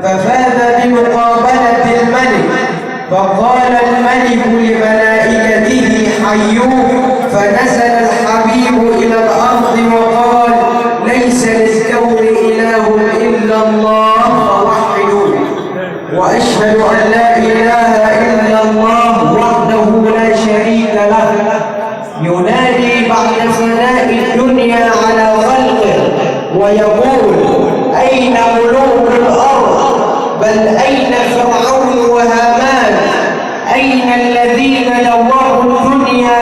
ففاز بمقابلة الملك. فقال الملك لملائكته حيوه، فنزل الحبيب إلى الأرض وقال: ليس للكون إله إلا الله فوحدوه. وأشهد أن لا إله إلا الله وحده لا شريك له، ينادي بعد فناء الدنيا على خلقه ويقول: أين ملوك الأرض؟ بل أين فرعون وهامان؟ أين الذين نوروا الدنيا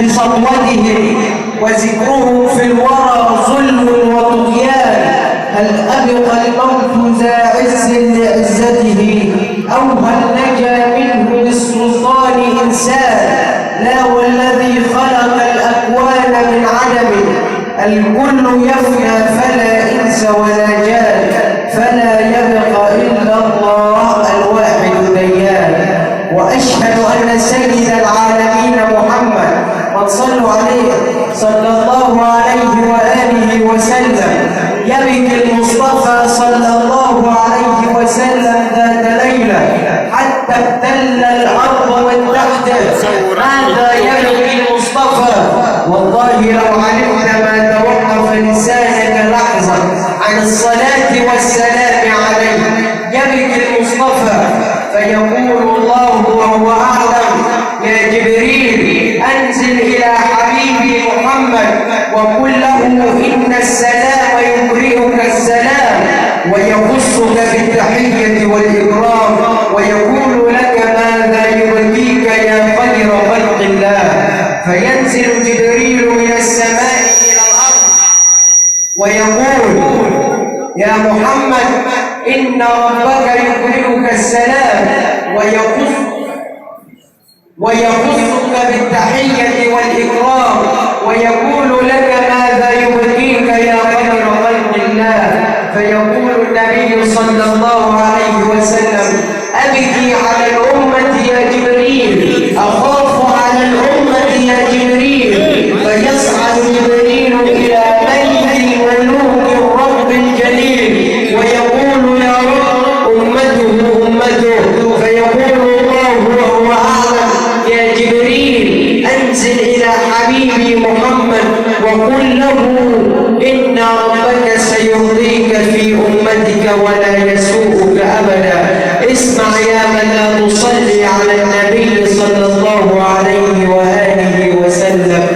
بسطوتهم وذكرهم في الورى ظلم وطغيان؟ هل أبقى الموت ذا عز لعزته، أو هل نجا منه بالسلطان إنسان؟ لا، والذي خلق الأكوان من عدم، الكل يفنى فلا إنس ولا جان، فلا يبقى إلا الله الواحد الديان. وأشهد أن سيد العالمين محمد، وصلوا عليه صلى الله عليه وآله وسلم، يبكي المصطفى صلى الله عليه وسلم ذات ليلة حتى ابتل الأرض من تحته. ماذا يبكي المصطفى؟ والله لو علمت ما توقف لسانك لحظة عن الصلاة والسلام عليه. يبكي المصطفى فيقول الله وهو أعلم: يا جبريل أنزل إلى حبيبي محمد وقل له إن السلام يقرئك السلام، ويخصك بالتحية والإكرام، ويقول لك: ماذا يبكيك يا خير خلق الله؟ فينزل جبريل من السماء إلى الأرض ويقول: يا محمد إن ربك يقرئك السلام ويخصك بالتحية والإكرام، ويقول لك: ماذا يبكيك يا خير خلق الله؟ فيقول النبي صلى الله عليه وسلم: أبكي على الأمة يا جبريل، أخاف على الأمة يا جبريل. فيصعد جبريل إلى ملك الملوك الرب الجليل ويقول: يا رب أمته. فيقول الله وهو أعلم: يا جبريل أنزل إلى حبيبي محمد وقل له إن ربك سيرضيك في أمتك ولا يسوءك أبدا. اسمع يا من لا تصلي على النبي صلى الله عليه وآله وسلم.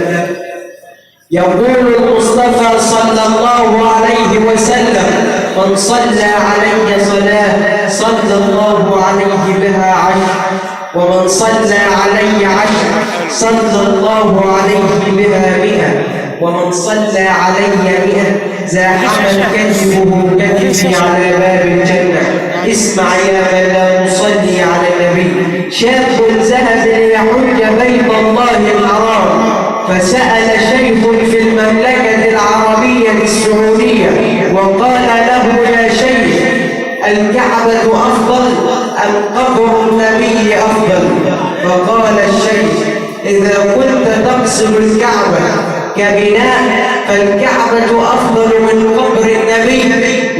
يقول المصطفى صلى الله عليه وسلم: من صلى علي صلاة صلى الله عليه بها عشر، ومن صلى علي عشر صلى الله عليه بها 100، ومن صلى علي 100 زاحم كذبه كذبي على باب الجنة. اسمع يا من لا تصلي على النبي. شاب ذهب ليحج بيت الله الحرام، فسأل شيخ في المملكة العربية السعودية وقال له: يا شيخ، الكعبة أفضل أم قبر النبي أفضل؟ فقال الشيخ: إذا كنت تقصد الكعبة كبناء فالكعبة أفضل من قبر النبي،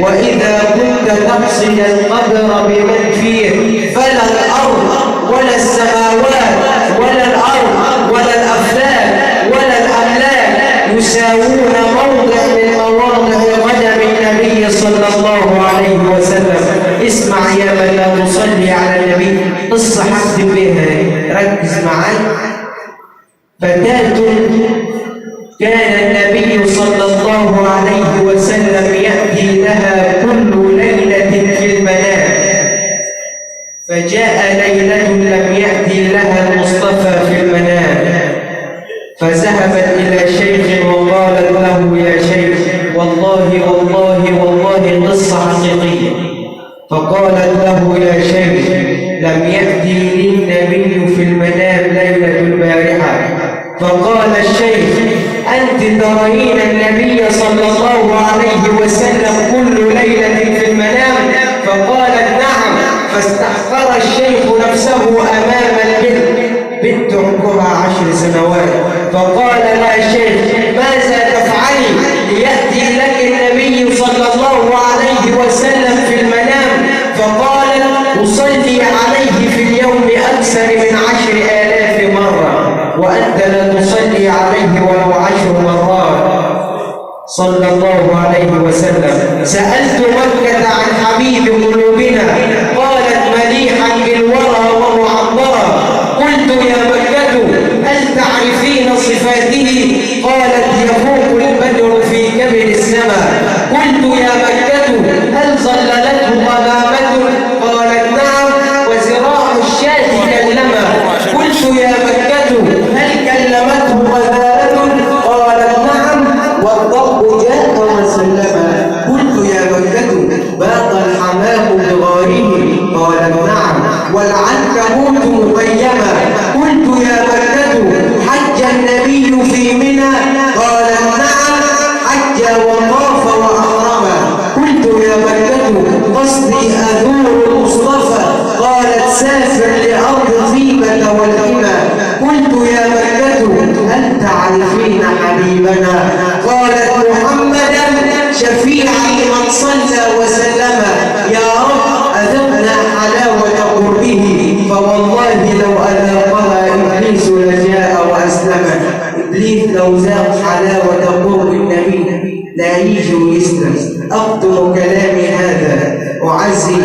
وإذا كنت تقصد القبر بمن فيه فلا الأرض ولا السماوات ولا الأرض ولا الأفلاك ولا الأملاك يساوون موضع من مواضع قدم النبي صلى الله عليه وسلم. اسمع يا من لا تصلي على النبي. قصة حد بها، ركز معي. فتاة كان النبي صلى الله عليه وسلم يأتي لها كل ليلة في المنام، فجاء ليلة لم يأتي لها المصطفى في المنام، فذهبت إلى شيخ وقالت له: يا شيخ، والله والله والله قصة حقيقية. فقالت له: يا شيخ، لم يأتي لي النبي في المنام ليلة البارحة. فقال الشيخ: أنت ترين النبي صلى الله عليه وسلم كل ليلة في المنام؟ فقالت: نعم. فاستحقر الشيخ نفسه أمام البنت عمرها 10 سنوات، فقال: لا شيخ، ماذا تفعلي ليأتي لك النبي صلى الله عليه وسلم في المنام؟ صلى الله عليه وسلم. سألت مكة عن حبيب قلوبنا قالت مليحا بالورى ومعبرا. قلت يا مكة هل تعرفين صفاته؟ قالت يفوق البدر في كبد السماء. قلت يا مكة هل ظللته غمامة؟ قالت نعم وزراع الشاة كلما. قلت يا مكة هل كلمته غزالة؟ قالت نعم والضب جاء وسلما. قلت يا مكة باق الحمام بغاره؟ قالت نعم والعنكبوت مقيما. قلت يا مكة حج النبي في منى؟ قالت نعم حج وطاف وأحرما. قلت يا مكة قصدي أزور المصطفى؟ قالت سافر لأرض طيبة والحمى. قلت يا مكة هل تعرفين حبيبنا؟ قالت محمدا شفيعي من صلى وسلم. يا رب أذقنا حلاوة قربه فوالله لو أذاقها إبليس لجاء وأسلم. إبليس لو ذاق حلاوة قرب النبي لا يجي ويسلم. أقدم كلامي هذا أعزي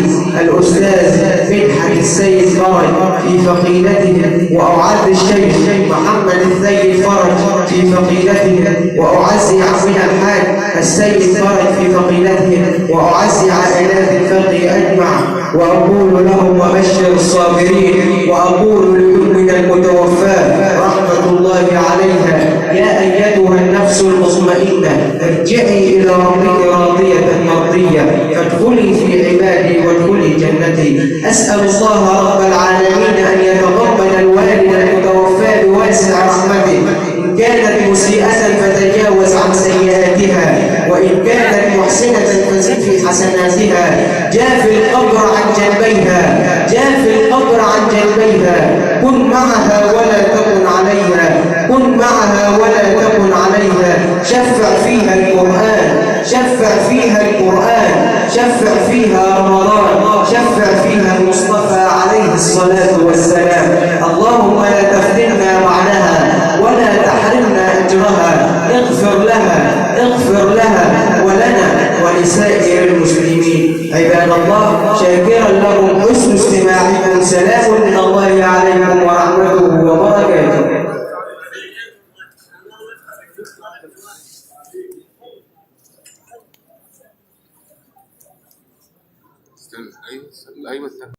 الأستاذ مدحت السيد فرج في فقيدته، وأعزي الشيخ محمد السيد فرج في فقيدته، وأعزي عمنا الحاج السيد فرج في فقيدته، وأعزي عائلات الفقه أجمع، وأقول لهم وبشر الصابرين، وأقول لكل المتوفاة رحمة الله عليها يا أيتها النفس المطمئنة ارجعي إلى ربك راضية مرضية فادخلي في عبادي وادخلي جنتي. أسأل الله رب العالمين أن يتقبل الوالد المتوفى بواسع رحمته. إن كانت مسيئة فتجاوز عن سيئاتها، وإن كانت محسنة فزد في حسناتها. جاء في القبر عن جنبيها، جاء في القبر عن جنبيها. كن معها ولا تكن عليها، كن معها ولا تكن عليها. شفع فيها القرآن، شفع فيها القرآن، شفع فيها رمضان، شفع فيها المصطفى عليه الصلاة والسلام. اللهم لا تفتنا بعدها ولا تحرمنا أجرها. اغفر لها، اغفر لها ولنا ولسائر المسلمين. عباد الله شاكرا لكم حسن استماعكم. سلام من الله عليكم ورحمته وبركاته. استنى. ايوه ايوه.